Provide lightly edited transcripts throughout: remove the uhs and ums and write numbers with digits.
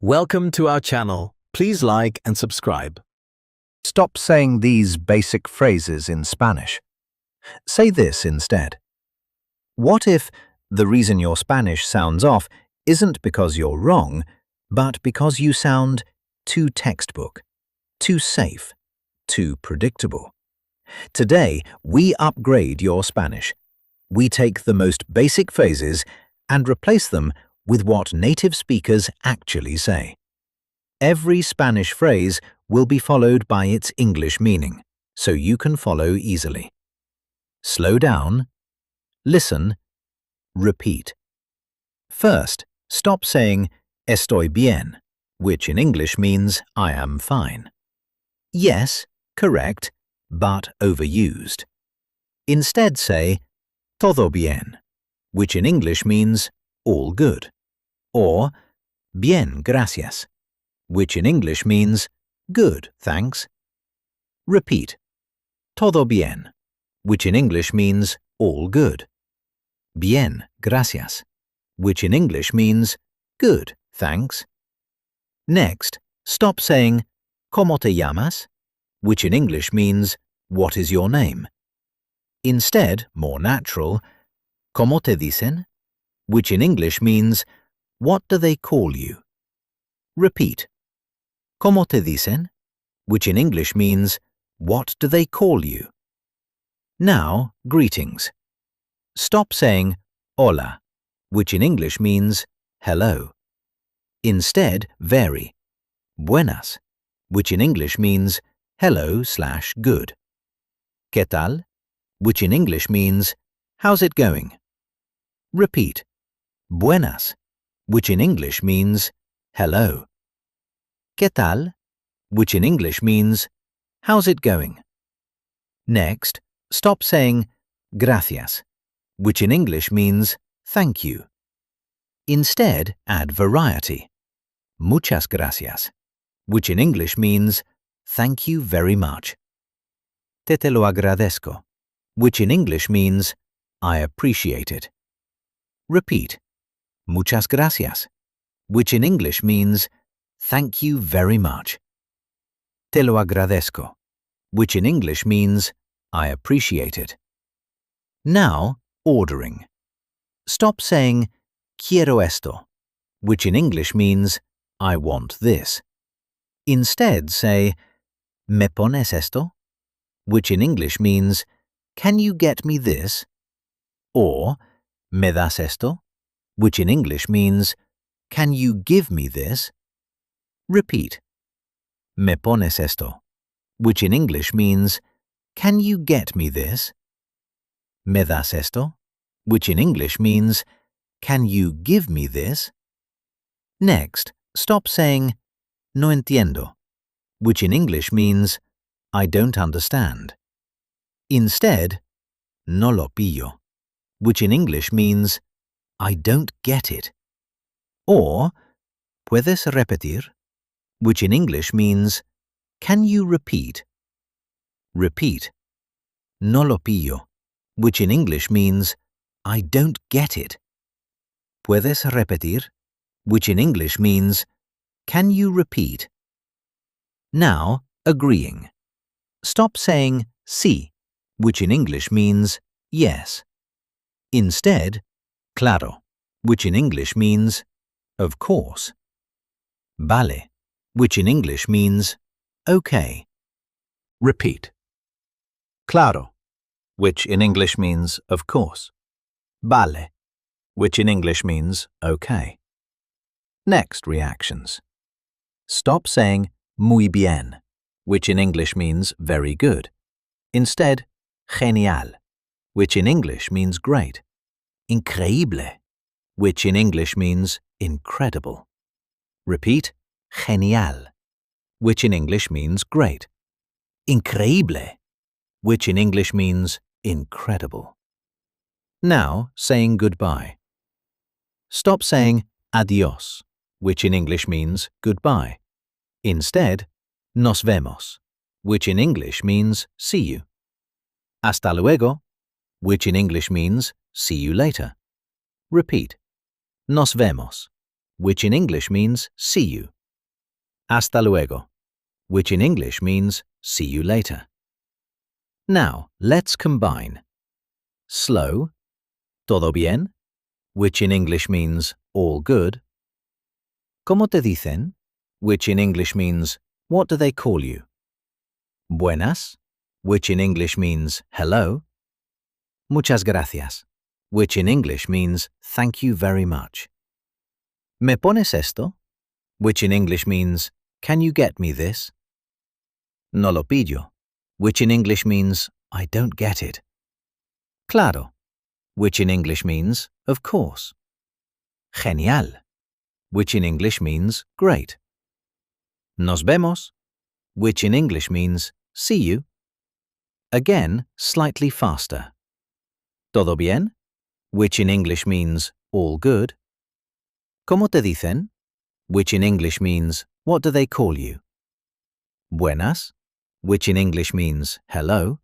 Welcome to our channel. Please like and subscribe. Stop saying these basic phrases in Spanish. Say this instead. What if the reason your Spanish sounds off isn't because you're wrong, but because you sound too textbook, too safe, too predictable? Today, we upgrade your Spanish. We take the most basic phrases and replace them with what native speakers actually say. Every Spanish phrase will be followed by its English meaning, so you can follow easily. Slow down, listen, repeat. First, stop saying estoy bien, which in English means I am fine. Yes, correct, but overused. Instead say todo bien, which in English means all good, or bien, gracias, which in English means good, thanks. Repeat. Todo bien, which in English means all good. Bien, gracias, which in English means good, thanks. Next, stop saying ¿Cómo te llamas?, which in English means what is your name? Instead, more natural, ¿Cómo te dicen?, which in English means what do they call you? Repeat. ¿Cómo te dicen?, which in English means what do they call you? Now, greetings. Stop saying hola, which in English means hello. Instead, vary. Buenas, which in English means hello/good. ¿Qué tal?, which in English means how's it going? Repeat. Buenas, which in English means hello. ¿Qué tal?, which in English means how's it going? Next, stop saying gracias, which in English means thank you. Instead, add variety. Muchas gracias, which in English means thank you very much. Te lo agradezco, which in English means I appreciate it. Repeat. Muchas gracias, which in English means thank you very much. Te lo agradezco, which in English means I appreciate it. Now, ordering. Stop saying quiero esto, which in English means I want this. Instead, say ¿Me pones esto?, which in English means can you get me this? Or ¿Me das esto?, which in English means can you give me this? Repeat. ¿Me pones esto?, which in English means can you get me this? ¿Me das esto?, which in English means can you give me this? Next, stop saying no entiendo, which in English means I don't understand. Instead, no lo pillo, which in English means I don't get it. Or ¿puedes repetir?, which in English means can you repeat? Repeat. No lo pillo, which in English means I don't get it. ¿Puedes repetir?, which in English means can you repeat? Now, agreeing. Stop saying sí, which in English means yes. Instead, claro, which in English means of course. Vale, which in English means okay. Repeat. Claro, which in English means of course. Vale, which in English means okay. Next, reactions. Stop saying muy bien, which in English means very good. Instead, genial, which in English means great. Increíble, which in English means incredible. Repeat. Genial, which in English means great. Increíble, which in English means incredible. Now, saying goodbye. Stop saying adiós, which in English means goodbye. Instead, nos vemos, which in English means see you. Hasta luego, which in English means see you later. Repeat. Nos vemos, which in English means see you. Hasta luego, which in English means see you later. Now, let's combine. Slow, todo bien, which in English means all good. ¿Cómo te dicen? Which in English means what do they call you? Buenas, which in English means hello. Muchas gracias, which in English means thank you very much. ¿Me pones esto? Which in English means can you get me this? No lo pillo, which in English means I don't get it. Claro, which in English means of course. Genial, which in English means great. Nos vemos, which in English means see you. Again, slightly faster. Todo bien, which in English means all good. ¿Cómo te dicen? Which in English means what do they call you? Buenas, which in English means hello.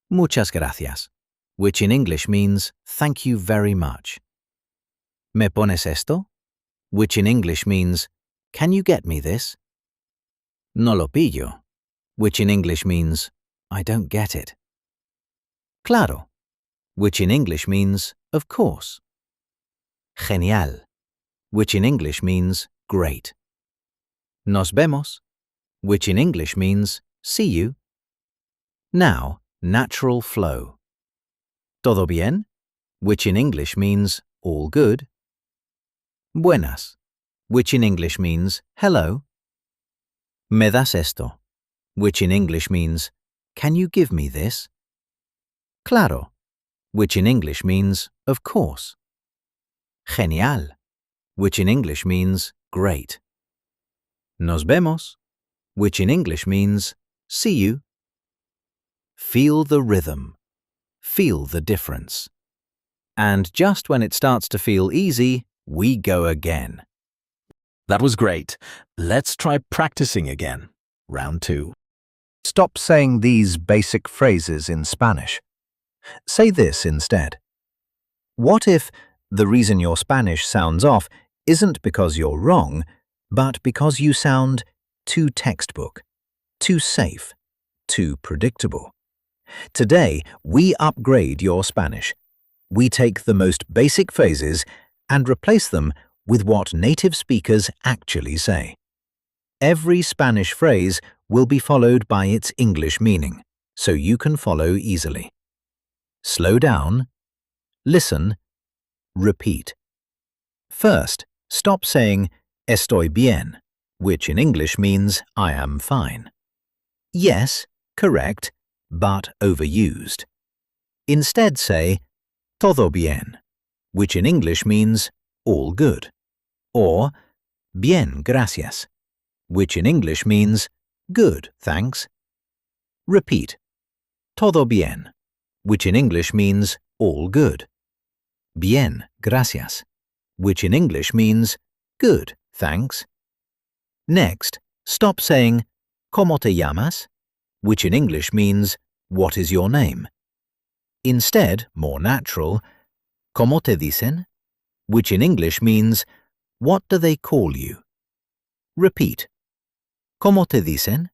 Muchas gracias, which in English means thank you very much. ¿Me pones esto? Which in English means can you get me this? No lo pillo, which in English means I don't get it. Claro, which in English means of course. Genial, which in English means great. Nos vemos, which in English means see you. Now, natural flow. Todo bien, which in English means all good. Buenas, which in English means hello. Me das esto, which in English means can you give me this? Claro, which in English means of course. Genial, which in English means great. Nos vemos, which in English means see you. Feel the rhythm. Feel the difference. And just when it starts to feel easy, we go again. That was great. Let's try practicing again. Round 2. Stop saying these basic phrases in Spanish. Say this instead. What if the reason your Spanish sounds off isn't because you're wrong, but because you sound too textbook, too safe, too predictable? Today, we upgrade your Spanish. We take the most basic phrases and replace them with what native speakers actually say. Every Spanish phrase will be followed by its English meaning, so you can follow easily. Slow down, listen, repeat. First, stop saying estoy bien, which in English means I am fine. Yes, correct, but overused. Instead say todo bien, which in English means all good, or bien, gracias, which in English means good, thanks. Repeat. Todo bien, which in English means all good. Bien, gracias, which in English means good, thanks. Next, stop saying ¿Cómo te llamas?, which in English means what is your name? Instead, more natural, ¿Cómo te dicen?, which in English means what do they call you? Repeat. ¿Cómo te dicen?,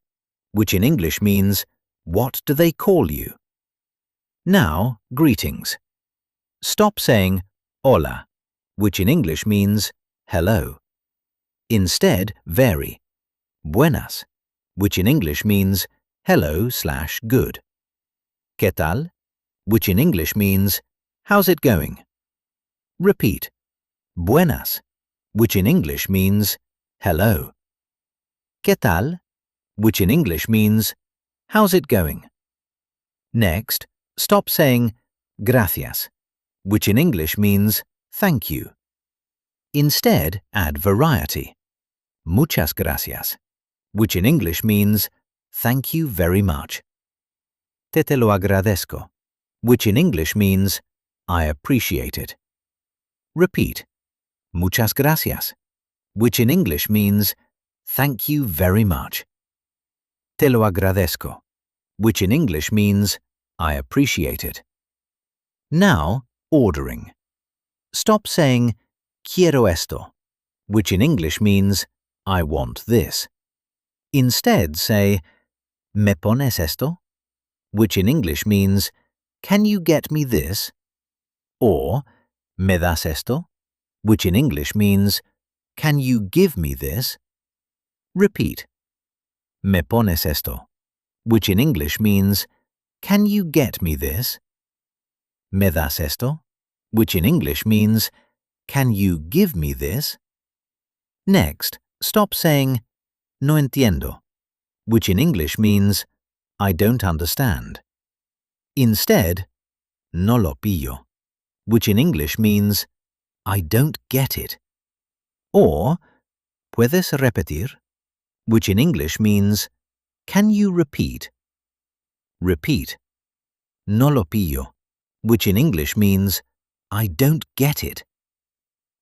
which in English means what do they call you? Now, greetings. Stop saying hola, which in English means hello. Instead, vary. Buenas, which in English means hello/good. ¿Qué tal?, which in English means how's it going? Repeat. Buenas, which in English means hello. ¿Qué tal?, which in English means how's it going? Next, stop saying gracias, which in English means thank you. Instead, add variety. Muchas gracias, which in English means thank you very much. Te lo agradezco, which in English means I appreciate it. Repeat. Muchas gracias, which in English means thank you very much. Te lo agradezco, which in English means I appreciate it. Now, ordering. Stop saying quiero esto, which in English means I want this. Instead, say, ¿Me pones esto?, which in English means, can you get me this? Or, ¿Me das esto?, which in English means, can you give me this? Repeat. ¿Me pones esto?, which in English means, can you get me this? ¿Me das esto?, which in English means, can you give me this? Next, stop saying, no entiendo, which in English means, I don't understand. Instead, no lo pillo, which in English means, I don't get it. Or, ¿puedes repetir?, which in English means, can you repeat? Repeat. No lo pillo, which in English means, I don't get it.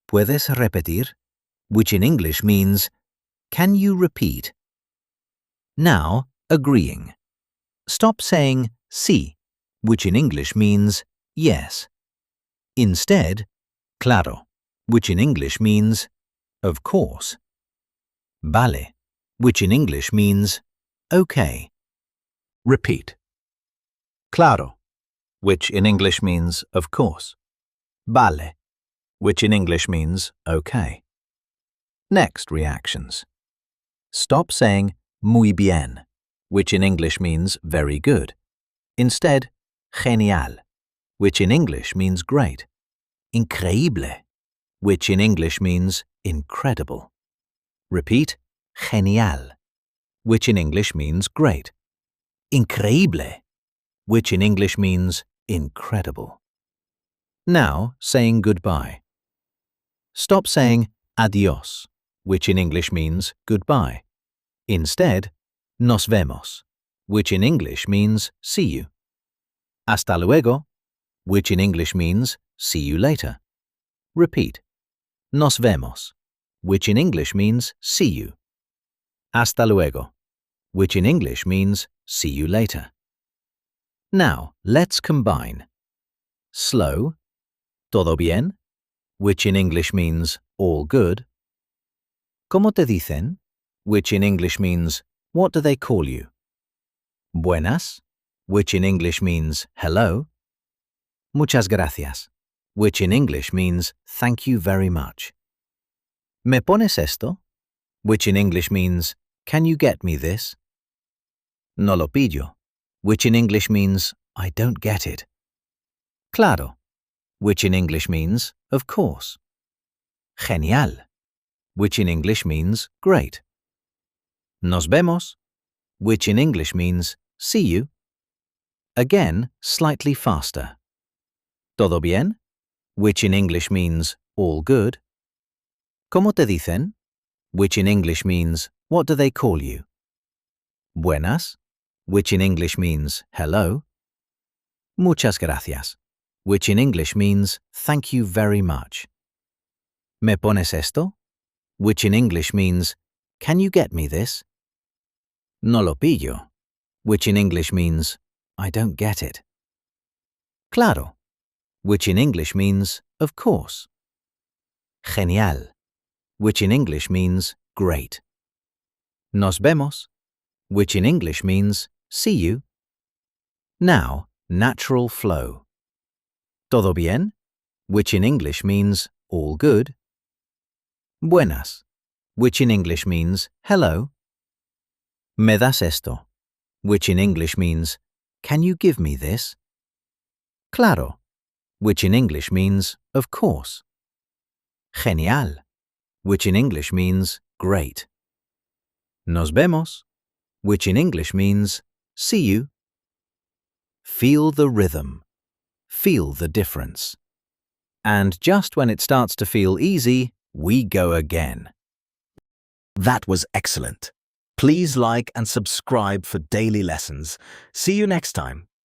¿Puedes repetir?, which in English means, can you repeat? Now, agreeing. Stop saying sí, which in English means yes. Instead, claro, which in English means of course. Vale, which in English means okay. Repeat. Claro, which in English means of course. Vale, which in English means okay. Next reactions. Stop saying muy bien, which in English means very good. Instead, genial, which in English means great. Increíble, which in English means incredible. Repeat, genial, which in English means great. Increíble, which in English means incredible. Now, saying goodbye. Stop saying adiós, which in English means goodbye. Instead, nos vemos, which in English means see you. Hasta luego, which in English means see you later. Repeat. Nos vemos, which in English means see you. Hasta luego, which in English means see you later. Now, let's combine. Slow, todo bien, which in English means all good. ¿Cómo te dicen?, which in English means what do they call you? Buenas, which in English means hello. Muchas gracias, which in English means thank you very much. ¿Me pones esto?, which in English means can you get me this? No lo pillo, which in English means I don't get it. Claro, which in English means of course. Genial, which in English means great. Nos vemos, which in English means see you. Again, slightly faster. Todo bien, which in English means all good. ¿Cómo te dicen?, which in English means what do they call you? Buenas, which in English means hello. Muchas gracias, which in English means thank you very much. ¿Me pones esto?, which in English means can you get me this? No lo pillo, which in English means I don't get it. Claro, which in English means of course. Genial, which in English means great. Nos vemos, which in English means see you. Now, natural flow. Todo bien, which in English means all good. Buenas, which in English means hello. Me das esto, which in English means can you give me this? Claro, which in English means of course. Genial, which in English means great. Nos vemos, which in English means see you. Feel the rhythm. Feel the difference. And just when it starts to feel easy, we go again. That was excellent. Please like and subscribe for daily lessons. See you next time.